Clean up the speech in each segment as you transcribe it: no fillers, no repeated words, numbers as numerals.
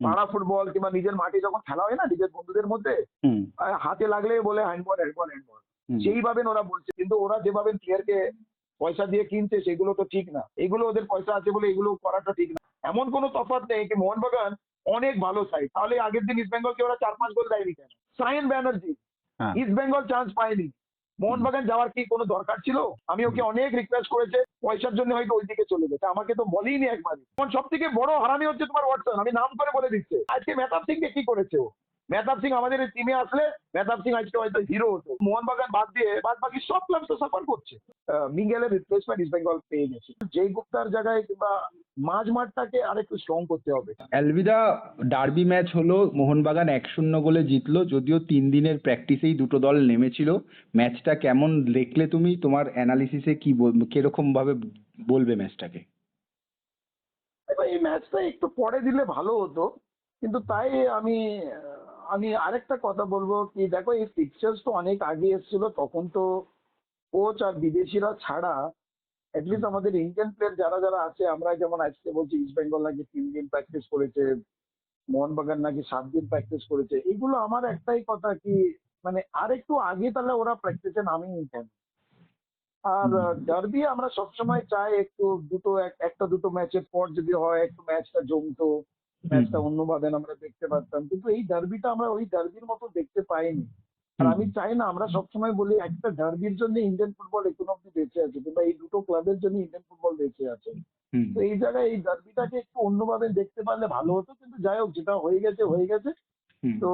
হুম, পাড়া ফুটবল কিংবা নিজের মাঠে যখন খেলা হয় না নিজের বন্ধুদের মধ্যে, হুম, হাতে লাগলে বলে হ্যান্ডবল হ্যান্ডবল হ্যান্ডবল, হুম, সেইভাবে ওরা বলছে। কিন্তু ওরা যেভাবে প্লেয়ারকে পয়সা দিয়ে কিনছে সেগুলো তো ঠিক না। এগুলো ওদের পয়সা আছে বলে এগুলো করাটা ঠিক না। এমন কোনো তফাৎ নেই যে মোহনবাগান অনেক ভালো সাইড, তাহলে আগের দিন ইস্ট বেঙ্গলকে ওরা ৪-৫ গোল দেয়নি কেন? সায়ন ব্যানার্জি হ্যাঁ, ইস্ট বেঙ্গল চান্স পায়নি। হুম, মোহনবাগান যাওয়ার কি কোনো দরকার ছিল? আমি হুম। ওকে অনেক রিকোয়েস্ট করেছে, পয়সার জন্য হয়তো ওইদিকে চলে গেছে। আমাকে তো বলেইনি একবারই। এখন সবথেকে বড় হারামি হচ্ছে তোমার ওয়াটসন। আমি নাম করে বলে দিচ্ছি। আজকে মেহতাব সিংকে কি করেছে ও? মেহতাব সিং আমাদের এই টিমে আসলে মেহতাব সিং আজকে হয়তো হিরো হতো। মোহনবাগান বাদ দিয়ে বাদবাকি সব ক্লাব তো সাফার করছে। মিগেলের রিপ্লেসমেন্ট ইস্ট বেঙ্গল পেয়ে গেছে। জয় গুপ্তার জায়গায় কিংবা মাঝ মাঠটাকে আরেকটু স্ট্রং করতে হবে। অ্যালভিদা, ডার্বি ম্যাচ হলো, মোহনবাগান ১-০ গোলে জিতলো, যদিও ৩ দিনের প্র্যাকটিসেই দুটো দল নেমেছিল। ম্যাচটা কেমন দেখলে তুমি? তোমার অ্যানালিসিসে কি কিরকম ভাবে বলবে ম্যাচটাকে? এবার এই ম্যাচটা একটু পরে দিলে ভালো হতো, কিন্তু তাই আমি আমি আরেকটা কথা বলবো কি, দেখো এই ফিক্সার্স তো অনেক আগে এসেছিল, তখন তো কোচ আর বিদেশিরা ছাড়া অ্যাটলিস্ট আমাদের ইন্ডিয়ান প্লেয়ার যারা যারা আছে, আমরা যেমন আজকে বলছি ইস্ট বেঙ্গল নাকি ৩ দিন প্র্যাকটিস করেছে, মোহনবাগান নাকি ৭ দিন প্র্যাকটিস করেছে, এগুলো আমার একটাই কথা কি, মানে আর একটু আগে তাহলে ওরা প্র্যাকটিসে নামিয়ে নিতেন। আর হুম, ডার্বি আমরা সবসময় চাই একটু দুটো একটা দুটো ম্যাচের পর যদি হয় একটু ম্যাচটা জমতো, হুম, ম্যাচটা অন্যভাবে আমরা দেখতে পারতাম, কিন্তু এই ডার্বিটা আমরা ওই ডার্বির মতো দেখতে পাইনি। আর হুম, আমি চাই না, আমরা সবসময় বলি একটা ডার্বির জন্য ইন্ডিয়ান ফুটবল এখন অব্দি বেঁচে আছে, কিংবা এই দুটো ক্লাবের জন্য ইন্ডিয়ান ফুটবল বেঁচে আছে। হুম, তো এই জায়গায় এই ডার্বিটাকে একটু অন্যভাবে দেখতে পারলে ভালো হতো, কিন্তু যাই হোক যেটা হয়ে গেছে হয়ে গেছে। হুম, তো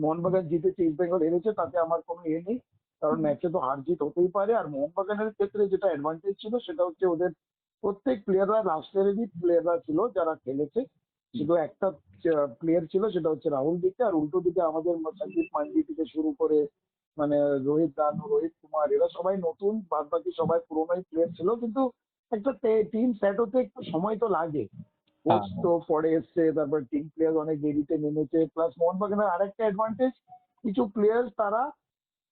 মোহনবাগান জিতেছে ইস্ট বেঙ্গল হেরেছে তাতে আমার কোনো ইয়ে নেই, কারণ ম্যাচে তো হার জিত হতেই পারে। আর মোহনবাগানের ক্ষেত্রে যেটা অ্যাডভান্টেজ ছিল সেটা হচ্ছে ওদের প্রত্যেক প্লেয়াররা লাস্টেরই প্লেয়াররা ছিল যারা খেলেছে। হুম, শুধু একটা প্লেয়ার ছিল সেটা হচ্ছে রাহুল দিকে, আর উল্টো দিকে আমাদের সন্দীপ মান্ডি থেকে শুরু করে মানে রোহিত দানু, রোহিত কুমার, এরা সবাই নতুন, বাদ বাকি সবাই পুরোনোই প্লেয়ার ছিল। কিন্তু একটা টিম সেট হতে একটু সময় তো লাগে। কোচ হ্যাঁ, হ্যাঁ, তো পরে এসছে, তারপর টিম প্লেয়ার অনেক দেরিতে নেমেছে, প্লাস মোহনবাগানের আরেকটা অ্যাডভান্টেজ, কিছু প্লেয়ার তারা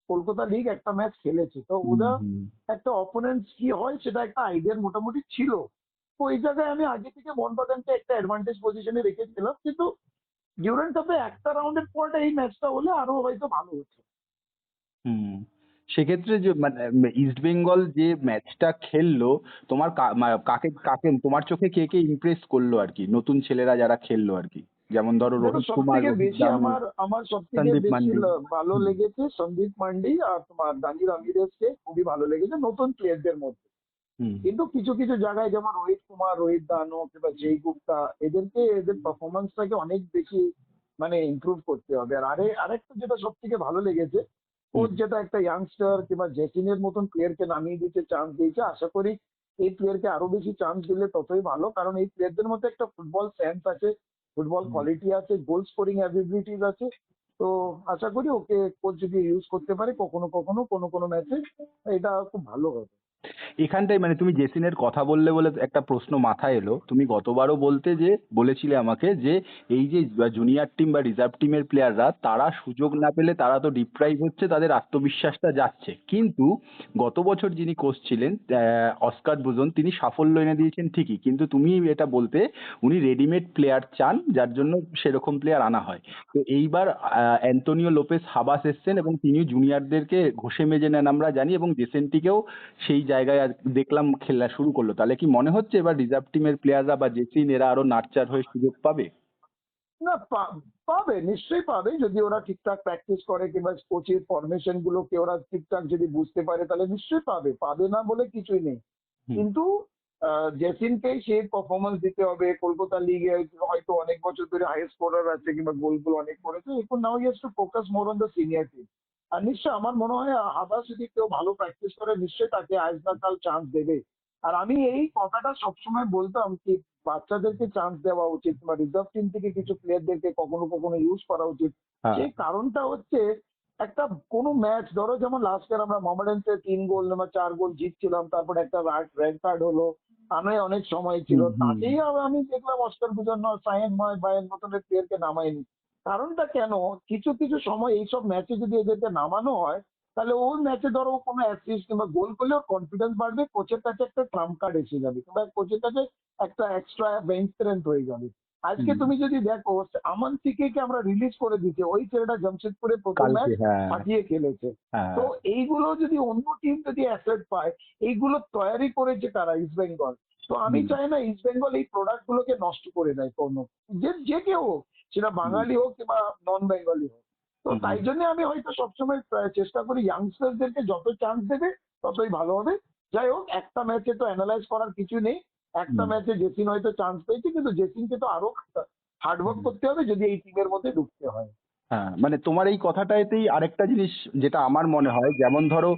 কলকাতা লিগ একটা ম্যাচ খেলেছে, তো হুম, ওরা হুম। একটা অপোনেন্ট কি হয় সেটা একটা আইডিয়া মোটামুটি ছিল। তো ওই জায়গায় আমি আগে থেকে মোহনবাগানকে একটা অ্যাডভান্টেজ পজিশনে রেখেছিলাম, কিন্তু ডিউরেন্ট কাপে একটা রাউন্ডের পরটা এই ম্যাচটা হলে আরো হয়তো ভালো হতো। হুম। সেক্ষেত্রে যে মানে ইস্ট বেঙ্গল যে ম্যাচটা খেললো, তোমার কাকে কাকে তোমার চোখে কে কে ইমপ্রেস করলো আর কি, নতুন ছেলেরা যারা খেললো আর কি, যেমন ধরো দেখো রোহিত সব কুমার, থেকে রোহিত বেশি দানু, আমার আমার সব থেকে সন্দীপ বেশি মান্ডি। ভালো হুম, লেগেছে সন্দীপ মান্ডি আর তোমার দানি রামিরেজকে খুবই ভালো লেগেছে নতুন প্লেয়ারদের মধ্যে। হুম, কিন্তু কিছু কিছু জায়গায় যেমন রোহিত কুমার, রোহিত দানো কিংবা জয় গুপ্তা, এদেরকে এদের পারফরমেন্সটাকে অনেক বেশি মানে ইমপ্রুভ করতে হবে। আর আরেকটা যেটা সব থেকে ভালো লেগেছে, হুম, কোচ যেটা একটা ইয়াংস্টার কিংবা জেসিনের মতন প্লেয়ারকে নামিয়ে দিতে চান্স দিয়েছে। আশা করি এই প্লেয়ারকে আরো বেশি চান্স দিলে ততই ভালো, কারণ এই প্লেয়ারদের মধ্যে একটা ফুটবল সেন্স আছে, ফুটবল হুম। কোয়ালিটি আছে, গোল স্কোরিং অ্যাবিলিটিস আছে। তো আশা করি ওকে কোচ যদি ইউজ করতে পারে কখনো কখনো কোনো কোনো ম্যাচে, এটা খুব ভালো হবে। এখানটায় মানে তুমি জেসিনের কথা বললে বলে একটা প্রশ্ন মাথায় এলো। তুমি গতবারও বলেছিলে আমাকে যে এই যে জুনিয়র টিম বা রিজার্ভ টিমের প্লেয়াররা তারা সুযোগ না পেলে তারা তো ডিপ্রাইভ হচ্ছে, তাদের আত্মবিশ্বাসটা যাচ্ছে। কিন্তু গত বছর যিনি কোচ ছিলেন, অস্কার বুজন, তিনি সাফল্য এনে দিয়েছেন ঠিকই, কিন্তু তুমি এটা বলতে উনি রেডিমেড প্লেয়ার চান, যার জন্য সেরকম প্লেয়ার আনা হয়। তো এইবার অ্যান্তোনিও লোপেস হাবাস এসছেন এবং তিনি জুনিয়রদেরকে ঘষে মেজে নেন আমরা জানি, এবং জেসেন্টিকেও সেই জায়গায় আজ দেখলাম খেলা শুরু করলো। তাহলে কি মনে হচ্ছে এবার রিজার্ভ টিমের প্লেয়াররা বা জেসিন এরা আরো নার্চার হয়ে সুযোগ পাবে? না পাবে, নিশ্চয়ই পাবে, যদি ওরা ঠিকঠাক প্র্যাকটিস করে কিংবা কোচের ফরমেশন গুলোকে ওরা ঠিকঠাক যদি বুঝতে পারে তাহলে নিশ্চয়ই পাবে, পাবে না বলে কিছুই নেই। হুম, কিন্তু জেসিনকে সেই পারফরমেন্স দিতে হবে। কলকাতা লিগে হয়তো অনেক বছর ধরে হাইয়েস্ট স্কোরার আছে কিংবা গোলগুলো অনেক করেছে, এখন now is to focus more on the senior team. আর নিশ্চয় আমার মনে হয় আবার যদি কেউ ভালো প্র্যাকটিস করে নিশ্চয়ই তাকে আজ না কাল চান্স দেবে। আর আমি এই কথাটা সবসময় বলতাম কি, বাচ্চাদেরকে চান্স দেওয়া উচিত বা রিজার্ভ টিম থেকে কিছু প্লেয়ারদেরকে কখনো কখনো ইউজ করা উচিত। হ্যাঁ, সেই কারণটা হচ্ছে একটা কোনো ম্যাচ ধরো যেমন লাস্ট ইয়ার আমরা মোহামেডানসে ৩ গোল বা ৪ গোল জিতছিলাম, তারপরে একটা রেড কার্ড হলো, আনায় অনেক সময় ছিল, হুম, হুম, তাতেই আমি দেখলাম অস্কার বুঝার সায়েন নয় বায়ের মতনের প্লেয়ারকে নামায়নি। কারণটা কেন, কিছু কিছু সময় এইসব ম্যাচে যদি এদেরকে নামানো হয়, তাহলে ওই ম্যাচে ধরো কোনো অ্যাসিস্ট কিংবা গোল করলে ওর কনফিডেন্স বাড়বে, কোচের কাছে একটা ট্রাম্প কার্ড এসে যাবে কিংবা কোচের কাছে একটা এক্সট্রা বেঞ্চ স্ট্রেংথ হয়ে যাবে। আজকে হুম, তুমি যদি দেখো আমান সিকে কে আমরা রিলিজ করে দিচ্ছি, ওই ছেলেটা জামশেদপুরে প্রথম কালকে ম্যাচ হ্যাঁ, ফাটিয়ে খেলেছে। হ্যাঁ, তো এইগুলো যদি অন্য টিম যদি অ্যাসেট পায়, এইগুলো তৈরি করেছে কারা? ইস্ট বেঙ্গল। তো আমি হুম, চাই না ইস্ট বেঙ্গল এই প্রোডাক্ট গুলোকে নষ্ট করে দেয় কোনো, যে যে কেউ হোক, সেটা হুম, বাঙালি হোক কিংবা নন বেঙ্গলি হোক। তো হুম, তাই জন্য আমি হয়তো সবসময় চেষ্টা করি ইয়াংস্টারদেরকে যত চান্স দেবে ততই ভালো হবে। যাই হোক, একটা ম্যাচে তো অ্যানালাইজ করার কিছু নেই। একটা হুম, ম্যাচে জেসিন হয়তো চান্স পেয়েছে, কিন্তু জেসিনকে তো আরো হার্ডওয়ার্ক হুম। করতে হবে যদি এই টিমের মধ্যে ঢুকতে হয়। হ্যাঁ, মানে তোমার এই কথাটাতেই আরেকটা জিনিস যেটা আমার মনে হয়, যেমন ধরো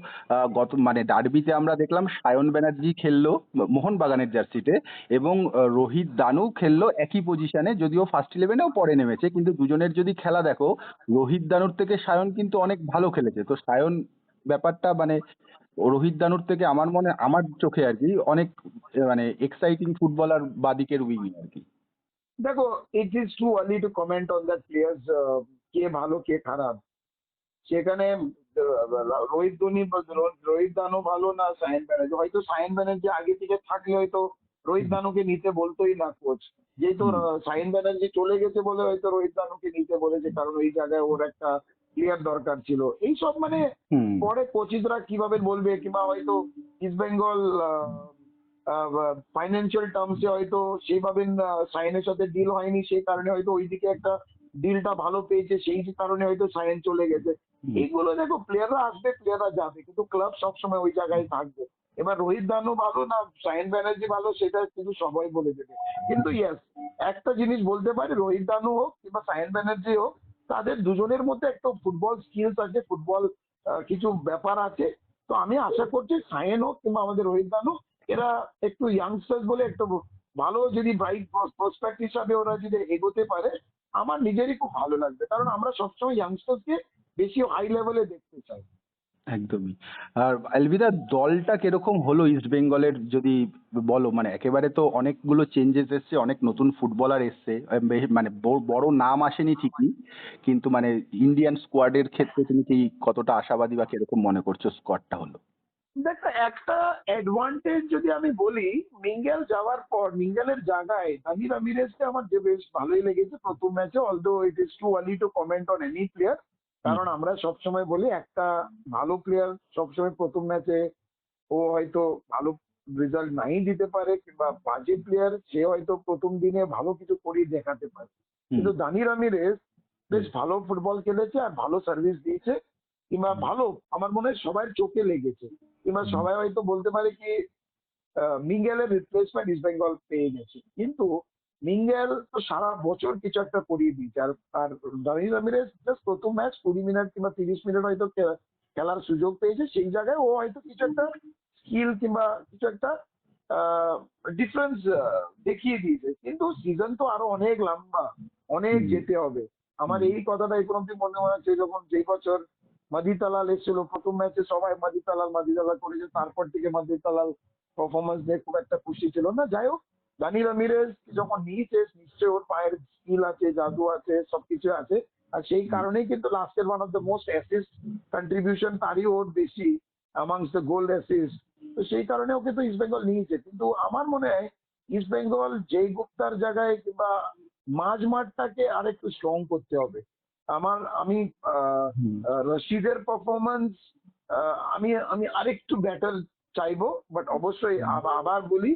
গত মানে ডার্বিতে আমরা দেখলাম সায়ন ব্যানার্জি খেললো মোহনবাগানের জার্সিতে, এবং রোহিত দানু খেললো একই পজিশনে, যদিও ফার্স্ট ইলেভেনেও পরে নেমেছে, কিন্তু দুজনের যদি খেলা দেখো, রোহিত দানুর থেকে সায়ন কিন্তু অনেক ভালো খেলেছে। তো সায়ন ব্যাপারটা মানে রোহিত দানুর থেকে আমার মনে আমার চোখে আর কি অনেক মানে এক্সাইটিং ফুটবলার বাদিকের উইং আর কি। দেখো, it is too early to comment on that players, কে ভালো কে খারাপ। সেখানে রোহিত ধোনি বা রোহিত দানু ভালো না সায়ন ব্যানার্জি। হয়তো সায়ন ব্যানার্জি আগে থেকে থাকলে হয়তো রোহিত হুম, দানুকে নিতে বলতোই না কোচ। যেহেতু হুম, সায়ন ব্যানার্জি চলে গেছে বলে হয়তো রোহিত দানুকে নিতে বলেছে, কারণ ওই জায়গায় ওর একটা প্লেয়ার দরকার ছিল। এইসব মানে হুম, পরে কোচিসরা কিভাবে বলবে, কিংবা হয়তো ইস্ট বেঙ্গল ফাইন্যান্সিয়াল টার্মসে হয়তো সেইভাবে সাইনের সাথে ডিল হয়নি, সেই কারণে হয়তো ওইদিকে একটা ডিলটা ভালো পেয়েছে, সেই কারণে হয়তো সাইন চলে গেছে। হুম, এইগুলো দেখো, প্লেয়াররা আসবে প্লেয়াররা যাবে, কিন্তু ক্লাব সবসময় ওই জায়গায় থাকবে। এবার রোহিত দানু ভালো না সাইন ব্যানার্জি ভালো, সেটা কিন্তু সবাই বলে দেবে। কিন্তু ইয়েস, একটা জিনিস বলতে পারি, রোহিত দানু হোক কিংবা সাইন ব্যানার্জি হোক, তাদের দুজনের মধ্যে একটা ফুটবল স্কিলস আছে, ফুটবল কিছু ব্যাপার আছে। তো আমি আশা করছি সাইন হোক কিংবা আমাদের রোহিত দানু, এরা একটু ইয়াংস্টার্স বলে একটু ভালো যদি ব্রাইট প্রসপেক্ট হিসাবে ওরা যদি এগোতে পারে, আমার নিজেরই খুব ভালো লাগবে, কারণ আমরা সবসময় ইয়াংস্টার্সকে বেশি হাই লেভেলে দেখতে চাই। একদমই। আর আলবিদা, দলটা কিরকম হলো ইস্ট বেঙ্গলের যদি বলো, মানে একেবারে তো অনেকগুলো চেঞ্জেস এসছে, অনেক নতুন ফুটবলার এসছে, মানে বড় নাম আসেনি ঠিকই, কিন্তু মানে ইন্ডিয়ান স্কোয়াডের ক্ষেত্রে তুমি কি কতটা আশাবাদী বা কিরকম মনে করছো স্কোয়াডটা হলো? দেখো, একটা অ্যাডভান্টেজ যদি আমি বলি, মিঙ্গেল যাওয়ার পর মিঙ্গেলের জায়গায় দানি রামিরেজকে আমার যে বেশ ভালোই লেগেছে প্রথম ম্যাচে, although it is too early to comment on any player. Hmm, কারণ আমরা সবসময় বলি একটা ভালো প্লেয়ার সবসময় প্রথম ম্যাচে ও হয়তো ভালো রেজাল্ট নাই দিতে পারে, কিংবা বাজে প্লেয়ার সে হয়তো প্রথম দিনে ভালো কিছু করিয়ে দেখাতে পারে। হুম, কিন্তু দানি রামিরেজ হুম, বেশ ভালো ফুটবল খেলেছে আর ভালো সার্ভিস দিয়েছে, কিংবা হুম, ভালো, আমার মনে হয় সবার চোখে লেগেছে। কিংবা হুম, সবাই হয়তো বলতে পারে কি মিঙ্গেলের রিপ্লেসমেন্ট ইস্ট বেঙ্গল পেয়ে গেছে, কিন্তু মিঙ্গেল তো সারা বছর কিছু একটা করিয়ে দিয়েছে। আর আর দানি রামিরেজ জাস্ট প্রথম ম্যাচ 20 মিনিট কিংবা 30 মিনিট হয়তো খেলার সুযোগ পেয়েছে, সেই জায়গায় ও হয়তো কিছু একটা স্কিল কিংবা কিছু একটা ডিফারেন্স দেখিয়ে দিয়েছে। কিন্তু সিজন তো আরো অনেক লম্বা, অনেক হুম, যেতে হবে। আমার হুম, এই কথাটা এখন অব্দি মনে হচ্ছে, যখন যেই বছর মাদি তালাল এসেছিল প্রথম ম্যাচে, সবাই মাদি তালাল করেছে, তারপর থেকে মাদি তালাল পারফরমেন্স নিয়ে খুব একটা খুশি ছিল না। যাই হোক, দানি রামিরেজ যখন নিয়েছে, নিশ্চয়ই ওর পায়ের স্কিল আছে, জাদু আছে, সবকিছু আছে। আর সেই হুম, কারণেই কিন্তু লাস্টের one of the most assist contribution তারই ওর বেশি অ্যামাংস দ্য গোল অ্যাসিস্ট। তো সেই কারণে ওকে তো ইস্ট বেঙ্গল নিয়েছে। কিন্তু আমার মনে হয় ইস্ট বেঙ্গল যেই গুপ্তার জায়গায় কিংবা মাঝ মাঠটাকে আরেকটু স্ট্রং করতে হবে। আমি আহ, হুম, রশিদের পারফরমেন্স আমি আমি আরেকটু বেটার চাইবো। বাট অবশ্যই আবার বলি,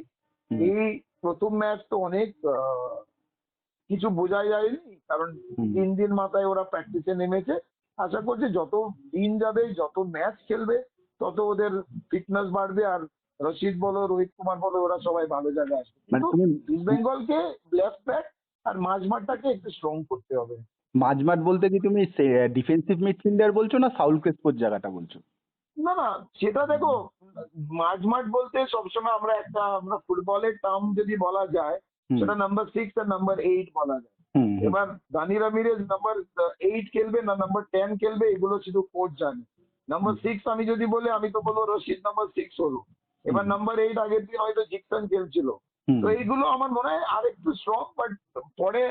হুম, এই প্রথম ম্যাচ তো অনেক কিছু বোঝা যায়নি, কারণ হুম, 3 দিন মাথায় ওরা প্র্যাকটিসে নেমেছে। আশা করছি যত দিন যাবে, যত ম্যাচ খেলবে, তত ওদের ফিটনেস বাড়বে, আর রশিদ বলো, রোহিত কুমার বলো, ওরা সবাই ভালো জায়গায় আসবে। মানে কিন্তু তুমি ইস্ট বেঙ্গলকে লেফট ব্যাক আর মাঝমাঠটাকে একটু স্ট্রং করতে হবে। মাঝমাঠ বলতে কি তুমি ডিফেন্সিভ মিডফিল্ডার বলছো না সাউল ক্রেসপোর জায়গাটা বলছো? না না, সেটা দেখো, মাঝমাঠ বলতে সবসময় আমরা ফুটবলের টার্ম যদি বলা যায়, হুম, সেটা নাম্বার 6 আর নাম্বার 8 বলা যায়। হুম, হুম, এবার দানি রামিরেজ নাম্বার 8 খেলবে না নাম্বার 10 খেলবে, এগুলো শুধু কোচ জানে। হুম, নাম্বার 6 আমি যদি বলি, আমি তো বলবো রশিদ নাম্বার 6 হলো। হুম, এবার নাম্বার 8 আগের দিন হয়তো জিকসন খেলছিল। হুম, তো এইগুলো আমার মনে হয় আর একটু স্ট্রং। বাট পরে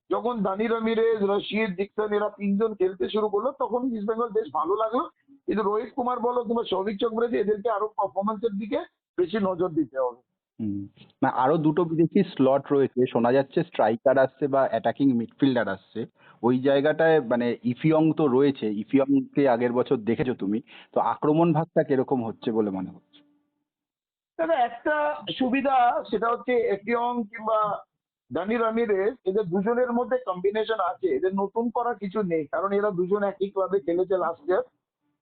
যখন দানি রামিরেজ, রশিদ, জিকসন এরা 3 জন খেলতে শুরু করলো, তখন ইস্ট বেঙ্গল বেশ ভালো লাগলো। কিন্তু রোহিত কুমার বলো কিংবা সৌভিক চক্রবর্তী, এদেরকে আরো পারফরমেন্সের দিকে বেশি নজর দিতে হবে। হুম। না আরো দুটো বিদেশি স্লট রয়েছে। শোনা যাচ্ছে স্ট্রাইকার আসছে বা অ্যাটাকিং মিডফিল্ডার আসছে। ওই জায়গাটায় মানে ইফিয়ং তো রয়েছে। ইফিয়ংকে আগের বছর দেখেছো তুমি। তো আক্রমণ ভাগটা কিরকম হচ্ছে বলে মনে হচ্ছে? তবে একটা সুবিধা, সেটা হচ্ছে একিয়ং কিংবা দানি রামিরেস, এদের দুজনের মধ্যে কম্বিনেশন আছে, এদের নতুন করা কিছু নেই, কারণ এরা দুজন একই ক্লাবে খেলেছে লাস্ট ইয়ার।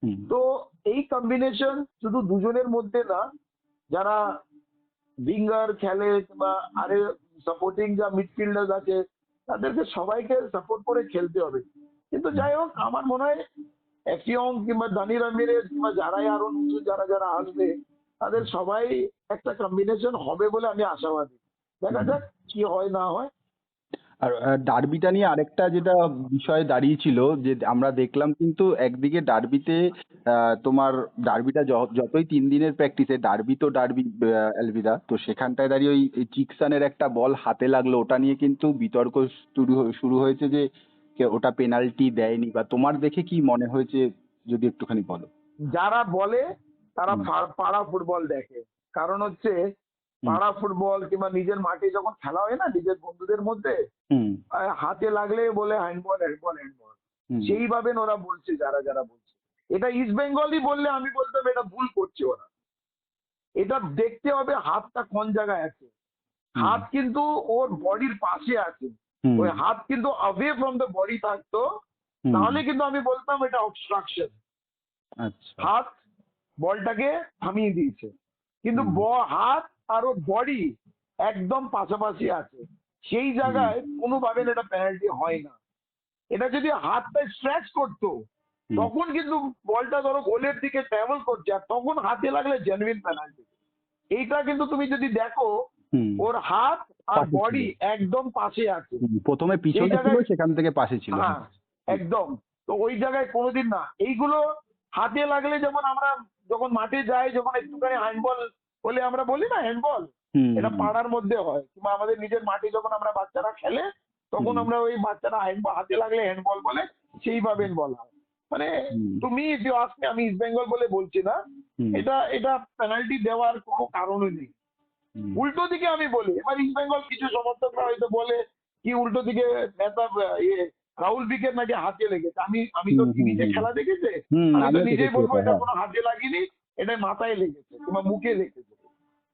হুম, তো এই কম্বিনেশন শুধু দুজনের মধ্যে না, যারা উইঙ্গার খেলে কিংবা আরে সাপোর্টিং যা মিডফিল্ডার আছে, তাদেরকে সবাইকে সাপোর্ট করে খেলতে হবে। কিন্তু হুম। যাই হোক, আমার মনে হয় একিয়ং কিংবা দানি রামিরেস কিংবা যারাই আরো নতুন যারা যারা আসবে, তাদের সবাই একটা কম্বিনেশন হবে বলে আমি আশাবাদী। দেখা হুম। যাক কি হয় না হয়। আর ডার্বিটা নিয়ে আরেকটা যেটা বিষয় দাঁড়িয়েছিল যে আমরা দেখলাম কিন্তু একদিকে ডার্বিতে তোমার ডার্বিটা যতই 3 দিনের প্র্যাকটিসে ডার্বি তো ডার্বি অ্যালভিরা তো সেখানটায় দাঁড়িয়ে ওই চিকসানের একটা বল হাতে লাগলো ওটা নিয়ে কিন্তু বিতর্ক শুরু হয়েছে যে ওটা পেনাল্টি দেয়নি বা তোমার দেখে কি মনে হয়েছে যদি একটুখানি বলো। যারা বলে তারা হুম, পাড়া ফুটবল দেখে। কারণ হচ্ছে হুম, পাড়া ফুটবল কিংবা নিজের মাঠে যখন খেলা হয় না নিজের বন্ধুদের মধ্যে, হুম, হাতে লাগলে বলে হ্যান্ডবল হ্যান্ডবল হ্যান্ডবল, হুম, সেই ভাবেন ওরা বলছে, যারা যারা বলছে। এটা ইস্ট বেঙ্গলই বললে আমি বলতাম এটা ভুল করছে ওরা। এটা দেখতে হবে হাতটা কোন জায়গায় আছে। হুম, হাত কিন্তু ওর বডির পাশে আছে, হুম, ওই হাত কিন্তু অ্যাওয়ে ফ্রম দ্য বডি থাকতো, হুম, তাহলে কিন্তু আমি বলতাম এটা অবস্ট্রাকশন। আচ্ছা, হাত বলটাকে থামিয়ে দিয়েছে, কিন্তু হুম, হাত আর ওর বডি একদম পাশাপাশি আছে, সেই হুম, জায়গায় কোনোভাবে এটা পেনাল্টি হয় না। এটা যদি হাতটা স্ট্রেচ করতো, হুম, তখন কিন্তু বলটা ধরো গোলের দিকে ট্রাভেল করছে, আর তখন হাতে লাগলে জেনুইন পেনাল্টি। এইটা কিন্তু তুমি যদি দেখো, হুম, ওর হাত আর পাশে ছিল। বডি একদম পাশে আছে, প্রথমে সেই পিছনে ছিল জায়গায়। সেখান থেকে পাশে ছিল হ্যাঁ, হ্যাঁ। হুম, একদম। তো ওই জায়গায় কোনোদিন না, এইগুলো হাতে লাগলে যেমন আমরা যখন মাঠে যাই, যখন একটুখানি হ্যান্ডবল বলে আমরা বলি না হ্যান্ডবল, হুম, এটা হুম, পাড়ার মধ্যে হয়, কিংবা আমাদের নিজের মাঠে যখন আমরা বাচ্চারা খেলে, তখন হুম, আমরা ওই বাচ্চারা হাতে লাগলে হ্যান্ডবল বলে, সেইভাবে বলা হয়। মানে হুম, তুমি ইফ ইউ আস্ক মি, আমি ইস্ট বেঙ্গল বলে বলছি না, হুম, এটা এটা পেনাল্টি দেওয়ার কোনো কারণই নেই। হুম, উল্টো দিকে আমি বলি, এবার ইস্ট বেঙ্গল কিছু সমর্থকরা হয়তো বলে কি উল্টো দিকে নেতা ইয়ে রাহুল বিকের নাকি হাতে লেগেছে। আমি আমি তো হুম, হুম, টিভিতে হুম, খেলা দেখেছে, হুম, আমি তো আমিও নিজেই দেখেছি বলবো ওটা এটা হ্যাঁ। কোনো হাতে লাগেনি, এটা মাথায় লেগেছে কিংবা মুখে লেগেছে।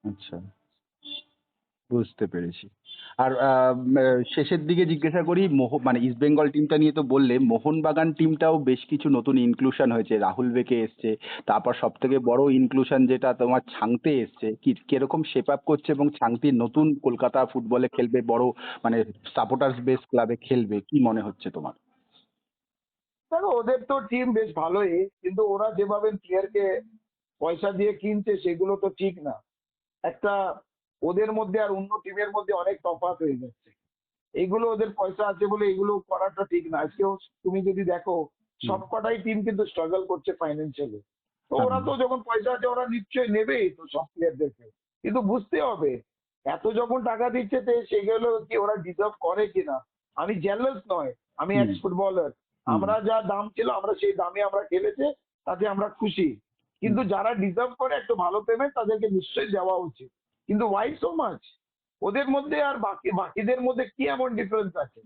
আচ্ছা, বুঝতে পেরেছি। আর শেষের দিকে জিজ্ঞাসা করি মানে ইস্ট বেঙ্গল টিমটা নিয়ে তো বললে মোহনবাগান টিমটাও বেশ কিছু নতুন ইনক্লুশন হয়েছে রাহুল বেকে এসছে তারপর সব থেকে বড় ইনক্লুশন যেটা তোমার ছাংতে এসছে কি কিরকম শেপ আপ করছে এবং ছাংতির নতুন কলকাতা ফুটবলে খেলবে বড় মানে সাপোর্টার্স বেস ক্লাবে খেলবে কি মনে হচ্ছে তোমার? দেখো ওদের তো টিম বেশ ভালোই, কিন্তু ওরা যেভাবে প্লেয়ারকে পয়সা দিয়ে কিনছে সেগুলো তো ঠিক না। একটা ওদের মধ্যে আর অন্য টিমের মধ্যে অনেক তফাৎ হয়ে যাচ্ছে। এগুলো ওদের পয়সা আছে বলে এগুলো করাটা ঠিক না। আজকেও তুমি যদি দেখো, হুম, সবকটাই টিম কিন্তু স্ট্রাগল করছে ফাইন্যান্সিয়ালি। তো হ্যাঁ, ওরা তো যখন পয়সা আছে ওরা নিশ্চয়ই নেবেই তো সব প্লেয়ারদেরকে। কিন্তু বুঝতে হবে, এত যখন টাকা দিচ্ছে তো সেগুলো কি ওরা ডিজার্ভ করে কিনা। আমি জেলাস নয়, আমি হুম, এক্স ফুটবলার। হুম, আমরা যা দাম ছিল আমরা সেই দামে আমরা খেলেছে, তাতে আমরা খুশি। হুম, কিন্তু যারা ডিজার্ভ করে একটু ভালো পেমেন্ট তাদেরকে নিশ্চয়ই দেওয়া উচিত। কিন্তু ওয়াই সো মাচ? ওদের মধ্যে আর বাকিদের মধ্যে কি এমন ডিফারেন্স আছে?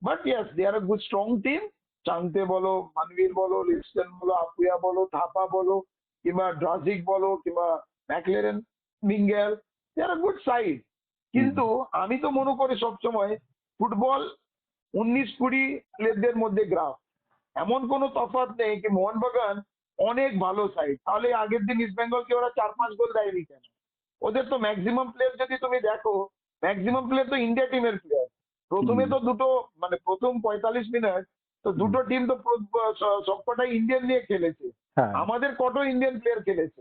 But yes, they are good strong team. চান্তে বলো, মানবীর বলো, লিস্টন বলো, আপুয়া বলো, থাপা বলো, কিংবা ড্রাজিক বলো, কিংবা ম্যাকলেরেন, mingle, they are good side. হুম, কিন্তু আমি তো মনে করি সবসময় ফুটবল 19-20 প্লেয়ারদের মধ্যে গ্রাফ। এমন কোনো তফাৎ নেই কি মোহনবাগান অনেক ভালো সাইড, তাহলে আগের দিন ইস্ট বেঙ্গলকে ওরা 4-5 গোল দেয়নি কেন? ওদের তো ম্যাক্সিমাম প্লেয়ার যদি তুমি দেখো, ম্যাক্সিমাম প্লেয়ার তো ইন্ডিয়া টিমের প্লেয়ার। হুম, প্রথমে তো দুটো, মানে প্রথম 45 মিনিট তো হুম, দুটো টিম তো সবকটাই ইন্ডিয়ান নিয়ে খেলেছে। হ্যাঁ, আমাদের কত ইন্ডিয়ান প্লেয়ার খেলেছে,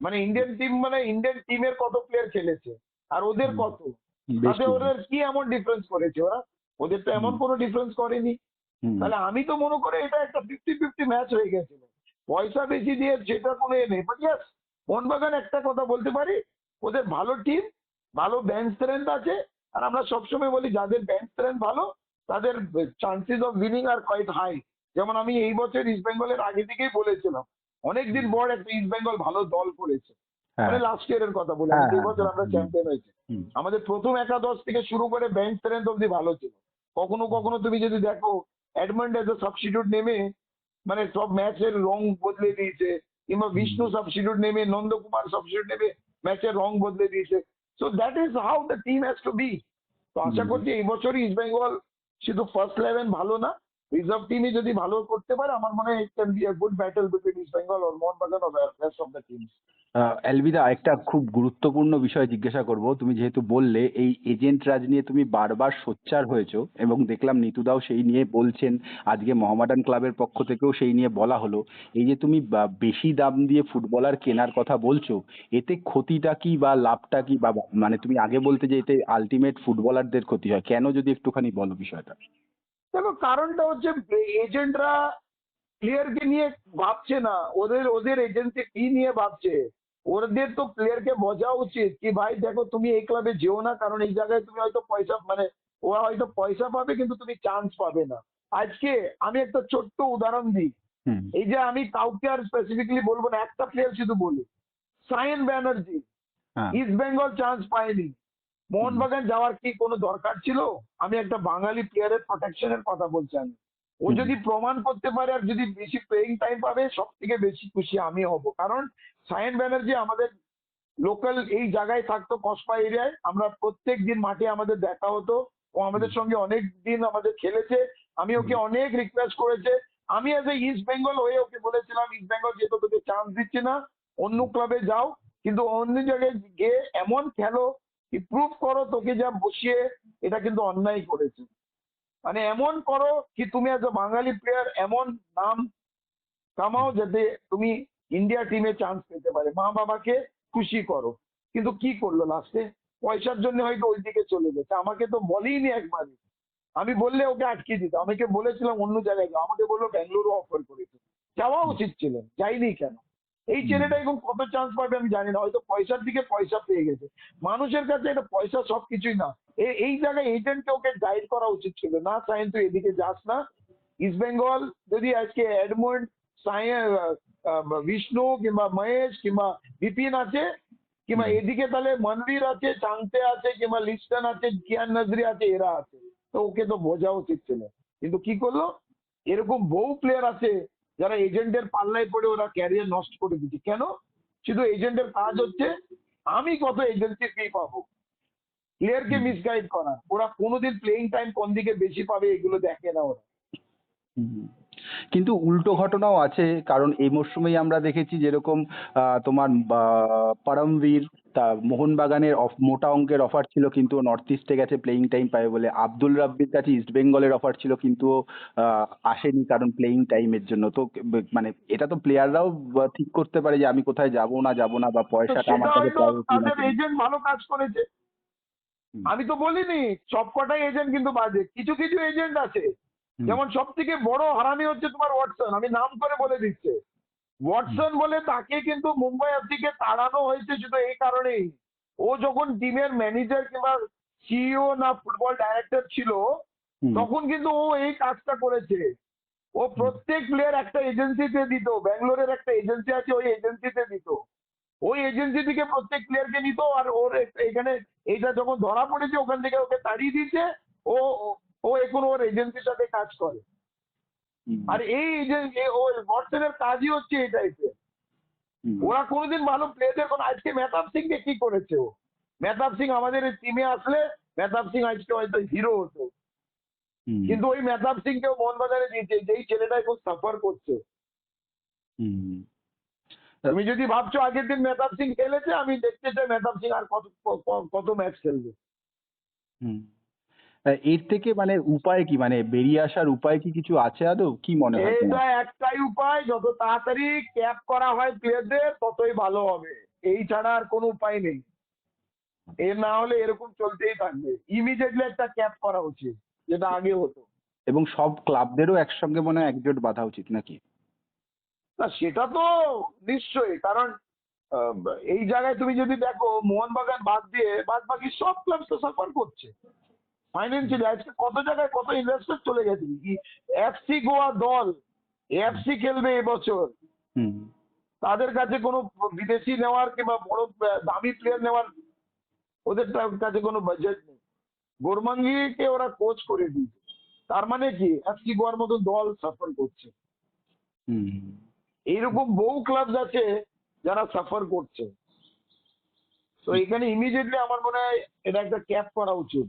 মানে ইন্ডিয়ান টিম, মানে ইন্ডিয়ান টিমের কত প্লেয়ার খেলেছে, আর ওদের হুম, কত? বেশ তাতে কিছু। ওদের কি এমন ডিফারেন্স করেছে ওরা? ওদের তো হুম, এমন কোনো ডিফারেন্স করেনি। হুম, তাহলে আমি তো মনে করি এটা একটা 50-50 ম্যাচ হয়ে গেছিল। পয়সা বেশি দিয়ে যেটা কোনো এ নেই, বাট ইয়াস, মোহনবাগান একটা কথা বলতে পারি, ওদের ভালো টিম, ভালো বেঞ্চ স্ট্রেংথ আছে। আর আমরা সবসময় বলি যাদের বেঞ্চ স্ট্রেংথ ভালো, তাদের chances of winning are quite high. যেমন আমি এই বছর ইস্ট বেঙ্গলের আগে থেকেই বলেছিলাম, অনেকদিন হুম, পর একটা ইস্ট বেঙ্গল ভালো দল করেছে। হ্যাঁ মানে লাস্ট ইয়ারের কথা বলি, আমি হ্যাঁ তো হ্যাঁ এবছর হ্যাঁ, আমরা চ্যাম্পিয়ন হয়েছি। হুম, আমাদের প্রথম একাদশ থেকে শুরু করে বেঞ্চ স্ট্রেংথ অব্দি ভালো ছিল। কখনো কখনো তুমি যদি দেখো এডমন্ড এজ এ সাবস্টিটিউট নেমে মানে সব ম্যাচের রং বদলে দিয়েছে, কিংবা হুম, বিষ্ণু সাবস্টিটিউট নেমে, নন্দকুমার সাবস্টিটিউট নেমে ম্যাচের রং বদলে দিয়েছে। So that is how the team has to be. তো আশা হুম। করছি এই বছরই ইস্ট বেঙ্গল শুধু ফার্স্ট 11 ভালো না, রিজার্ভ টিমই যদি ভালো করতে পারে, আমার মনে হয় it can be a good battle between East Bengal আর Mohun Bagan or rest of the teams. এলবিদা, একটা খুব গুরুত্বপূর্ণ বিষয় জিজ্ঞাসা করব। তুমি যেহেতু বললে এই এজেন্ট রাজ নিয়ে তুমি বারবার সোচ্চার হয়েছো, এবং দেখলাম নিতুদাও সেই নিয়ে বলছেন, আজকে মোহামেডান ক্লাবের পক্ষ থেকেও সেই নিয়ে বলা হলো। এই যে তুমি বেশি দাম দিয়ে ফুটবলার কেনার কথা বলছো, এতে ক্ষতিটা কি বা লাভটা কি, বা মানে তুমি আগে বলতে যে এতে আলটিমেট ফুটবলারদের ক্ষতি হয় কেন, যদি একটুখানি বলো বিষয়টা। দেখো কারণটা হচ্ছে এজেন্টরা প্লেয়ারকে নিয়ে ভাবছে না, ওদের ওদের এজেন্সি কি নিয়ে ভাবছে। ওদের তো প্লেয়ারকে বোঝা উচিত কি ভাই দেখো তুমি এই ক্লাবে যেও না, কারণ এই জায়গায় তুমি হয়তো পয়সা মানে ওরা হয়তো পয়সা পাবে কিন্তু তুমি চান্স পাবে না। আজকে আমি একটা ছোট্ট উদাহরণ দিই। হুম, এই যে আমি কাউকে আর স্পেসিফিকলি বলবো না, একটা প্লেয়ার শুধু বলি, সায়েন ব্যানার্জি হ্যাঁ, ইস্ট বেঙ্গল চান্স পায়নি, হুম, মোহনবাগান যাওয়ার কি কোনো দরকার ছিল? আমি একটা বাঙালি প্লেয়ারের প্রোটেকশনের কথা বলছি আমি। ও হুম, যদি প্রমাণ করতে পারে আর যদি বেশি প্লেইং টাইম পাবে, সব থেকে বেশি খুশি আমি হব। কারণ সায়েন ব্যানার্জি আমাদের লোকাল এই জায়গায় থাকতো, কসবা এরিয়ায়, আমরা প্রত্যেক দিন মাঠে আমাদের দেখা হতো। ও আমাদের সঙ্গে অনেক দিন আমাদের খেলেছে। আমি হুম, ওকে অনেক রিকোয়েস্ট করেছে। আমি এজ এ ইস্ট বেঙ্গল হয়ে ওকে বলেছিলাম, ইস্ট বেঙ্গল যেহেতু তোকে চান্স দিচ্ছে না, অন্য ক্লাবে যাও, কিন্তু অন্য জায়গায় গিয়ে এমন খেলো কি প্রুভ করো তোকে যা বসিয়ে, এটা কিন্তু অন্যায় করেছে। মানে এমন করো কি তুমি এজ এ বাঙালি প্লেয়ার এমন নাম কামাও যাতে তুমি ইন্ডিয়া টিমে চান্স পেতে পারে, মা বাবাকে খুশি করো। কিন্তু কি করলো লাস্টে? পয়সার জন্য হয়তো ওইদিকে চলে গেছে, আমাকে তো বলেইনি একবারই। আমি বললে ওকে আটকে দিত, আমাকে বলেছিলাম অন্য জায়গায় যাও, আমাকে বললো ব্যাঙ্গালোরও অফার করেছে। যাওয়া উচিত ছিল, যাইনি কেন? এই হুম, ছেলেটা এখন কত চান্স পাবে আমি জানি না, হয়তো পয়সার দিকে পয়সা পেয়ে গেছে। মানুষের কাছে এটা পয়সা সবকিছুই না। এই জায়গায় এজেন্টকে ওকে গাইড করা উচিত ছিল, না সাইন তুই এদিকে যাস না। ইস্ট বেঙ্গল যদি আজকে এডমন্ড, সায়েন, বিষ্ণু কিংবা মহেশ কিংবা বিপিন আছে, কিংবা হুম, এদিকে তাহলে মনবীর আছে, চাংতে আছে, কিংবা লিস্টন আছে, জিয়ান নজরি আছে, এরা আছে, তো ওকে তো বোঝা উচিত ছিল। কিন্তু কি করলো? এরকম বহু প্লেয়ার আছে যারা এজেন্টের পাল্লায় পড়ে ওরা ক্যারিয়ার নষ্ট করে দিচ্ছে। কেন? শুধু এজেন্টের কাজ হচ্ছে আমি কত এজেন্সি ফি পাবো, প্লেয়ারকে হুম, মিসগাইড করা। ওরা কোনোদিন প্লেইং টাইম কোন দিকে বেশি পাবে এগুলো দেখে না ওরা। হুম। কিন্তু উল্টো ঘটনাও আছে, কারণ এই মরশুমেই আমরা দেখেছি যেরকম তোমার পরমবীর, তা মোহনবাগানের মোটা অঙ্কের অফার ছিল কিন্তু নর্থ ইস্টে গেছে প্লেইং টাইম পাবে বলে। আব্দুল রাব্বির কাছে ইস্ট বেঙ্গলের অফার ছিল কিন্তু ও আসেনি কারণ প্লেইং টাইমের জন্য। তো মানে এটা তো প্লেয়াররাও ঠিক করতে পারে যে আমি কোথায় যাব না যাব না, বা তো পয়সাটা সেটা আমার কাছে হয়তো প্রায়োরিটি তাদের নাকি। এজেন্ট ভালো কাজ করেছে। হুম, আমি তো বলিনি সব কটাই এজেন্ট কিন্তু বাজে, কিছু কিছু এজেন্ট আছে। হুম, যেমন সব থেকে বড় হারামি হচ্ছে তোমার ওয়াটসন, আমি নাম করে বলে দিচ্ছে। হুম, ওয়াটসন বলে তাকে কিন্তু মুম্বাই এফসিকে তাড়ানো হয়েছে শুধু এই কারণেই, ও যখন টিমের ম্যানেজার কিংবা সিইও না ফুটবল ডাইরেক্টর ছিল, হুম, তখন কিন্তু ও এই কাজটা করেছে। ও হুম, প্রত্যেক প্লেয়ার একটা এজেন্সিতে দিত, ব্যাঙ্গালোরের একটা এজেন্সি আছে ওই এজেন্সিতে দিত। ওই এজেন্সি থেকে প্রত্যেক প্লেয়ারকে নিত, আর ওর এখানে এইটা যখন ধরা পড়েছে ওখান থেকে ওকে তাড়িয়ে দিয়েছে। ও ও ও এখন ওর এজেন্সির সাথে কাজ করে। হুম, আর এই এজেন্সি ও ওয়াটসনের কাজই হচ্ছে এই টাইপের। হুম, ওরা কোনোদিন ভালো প্লেয়ারদের কোনো, আজকে মেহতাব সিংকে কি করেছে ও? মেহতাব সিং আমাদের টিমে আসলে মেহতাব সিং আজকে হয়তো হিরো হতো, হুম, কিন্তু ওই মেহতাব সিংকেও মোহনবাগানে দিয়েছে, যেই ছেলেটা এখন সাফার করছে। হুম, তুমি যদি ভাবছো আগের দিন মেহতাব সিং খেলেছে, আমি দেখতে চাই মেহতাব সিং আর কত কত ম্যাচ খেলবে। হুম। এর থেকে মানে উপায় কি? মানে বেরিয়ে আসার উপায় কি কিছু আছে আদৌ? কি মনে হয় তোমার? এটা একটাই উপায়, যত তাড়াতাড়ি ক্যাপ করা হয় প্লেয়ারদের ততই ভালো হবে। এই ছাড়া আর কোনো উপায় নেই। এর না হলে এরকম চলতেই থাকবে। ইমিডিয়েটলি একটা ক্যাপ করা উচিত, যেটা আগে হতো। এবং সব ক্লাবদেরও একসঙ্গে মনে হয় একজোট বাঁধা উচিত নাকি? না সেটা তো নিশ্চয়ই, কারণ এই জায়গায় তুমি যদি দেখো মোহনবাগান বাদ দিয়ে বাদ বাকি সব ক্লাব তো সাফার করছে ফাইন্যান্সিয়ালি। আজকে কত জায়গায় কত ইনভেস্টর চলে গেছে। এফসি গোয়া দল এফসি খেলবে এবছর, হুম, তাদের কাছে কোনো বিদেশি নেওয়ার কিংবা বড় দামি প্লেয়ার নেওয়ার ওদের কাছে কোনো বাজেট নেই। গোরমাঙ্গিকে ওরা কোচ করে দিয়েছে, তার মানে কি এফসি গোয়ার মতো দল সাফার করছে। হুম। এইরকম বহু ক্লাব আছে যারা সাফার করছে। তো এখানে ইমিডিয়েটলি আমার মনে হয় এটা একটা ক্যাপ করা উচিত।